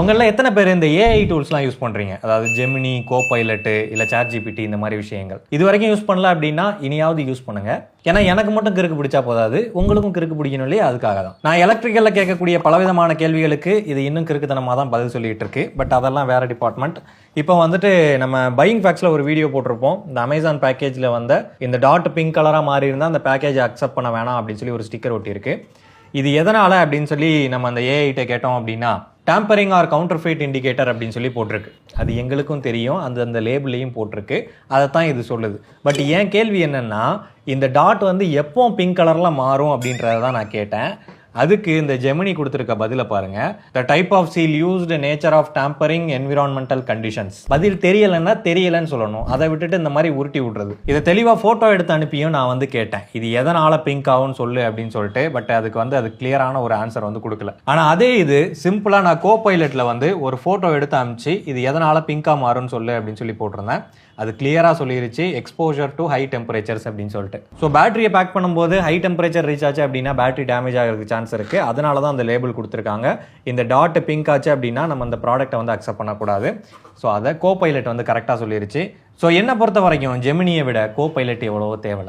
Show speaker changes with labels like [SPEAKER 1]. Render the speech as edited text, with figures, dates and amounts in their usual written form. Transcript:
[SPEAKER 1] உங்களில் எத்தனை பேர் இந்த ஏஐ டூல்ஸ்லாம் யூஸ் பண்ணுறீங்க? அதாவது ஜெமினி, கோபைலட்டு, இல்லை சாட்ஜிபிடி இந்த மாதிரி விஷயங்கள் இது வரைக்கும் யூஸ் பண்ணல அப்படின்னா இனியாவது யூஸ் பண்ணுங்கள். ஏன்னா எனக்கு மட்டும் கிறுக்கு பிடிச்சா போதாது, உங்களுக்கும் கிறுக்கு பிடிக்கணும் இல்லையா? அதுக்காக தான் நான் எலக்ட்ரிக்கலில் கேட்கக்கூடிய பலவிதமான கேள்விகளுக்கு இது இன்னும் கிறுக்குத்தனமாக தான் பதில் சொல்லிட்டு இருக்கு. பட் அதெல்லாம் வேறு டிபார்ட்மெண்ட். இப்போ வந்துட்டு நம்ம பையிங் ஃபேக்ஸில் ஒரு வீடியோ போட்டிருப்போம். இந்த அமேசான் பேக்கேஜில் வந்த இந்த டாட் பிங்க் கலராக மாறி இருந்தால் அந்த பேக்கேஜை அக்செப்ட் பண்ண வேணாம் அப்படின்னு சொல்லி ஒரு ஸ்டிக்கர் ஒட்டியிருக்கு. இது எதனால் அப்படின்னு சொல்லி நம்ம அந்த ஏஐட்ட கேட்டோம் அப்படின்னா டேம்பரிங் ஆர் கவுண்டர்ஃபெயிட் இண்டிகேட்டர் அப்படின்னு சொல்லி போட்டிருக்கு. அது எங்களுக்கும் தெரியும், அந்த லேபிளையும் போட்டிருக்கு. அதை தான் இது சொல்லுது. பட் என் கேள்வி என்னென்னா, இந்த டாட் வந்து எப்போ பிங்க் கலரில் மாறும் அப்படின்றத தான் நான் கேட்டேன். அதுக்கு இந்த ஜெமினி கொடுத்துருக்க பதிலை பாருங்க. The type of seal used, nature of tampering, environmental conditions. பதில் தெரியலைன்னா தெரியலன்னு சொல்லணும். அதை விட்டுட்டு இந்த மாதிரி உருட்டி விடுறது. இதை தெளிவாக ஃபோட்டோ எடுத்து அனுப்பியும் நான் வந்து கேட்டேன், இது எதனால பிங்க் ஆகும்னு சொல்லு அப்படின்னு சொல்லிட்டு. பட் அதுக்கு வந்து அது கிளியரான ஒரு ஆன்சர் வந்து கொடுக்கல. ஆனால் அதே இது சிம்பிளாக நான் கோபைலட்டில் வந்து ஒரு ஃபோட்டோ எடுத்து அனுப்பிச்சு இது எதனால பிங்காக மாறும்னு சொல்லு அப்படின்னு சொல்லி போட்டிருந்தேன். அது கிளியராக சொல்லிருச்சு, எக்ஸ்போஜர் டு ஹை டெம்பரேச்சர்ஸ் அப்படின்னு சொல்லிட்டு. ஸோ பேட்டரியை பேக் பண்ணும்போது ஹை டெம்பரேச்சர் ரீச் ஆச்சு அப்படின்னா பேட்டரி டேமேஜ் ஆகிறதுக்கு சான்ஸ் இருக்குது. அதனால தான் அந்த லேபிள் கொடுத்துருக்காங்க. இந்த டாட் பிங்க் ஆச்சு அப்படின்னா நம்ம அந்த ப்ராடக்ட்டை வந்து அக்செப்ட் பண்ணக்கூடாது. ஸோ அதை கோபைலட் வந்து கரெக்டாக சொல்லிருச்சு. ஸோ என்னை பொறுத்த வரைக்கும் ஜெமினியை விட கோபைலட் எவ்வளவோ தேவை.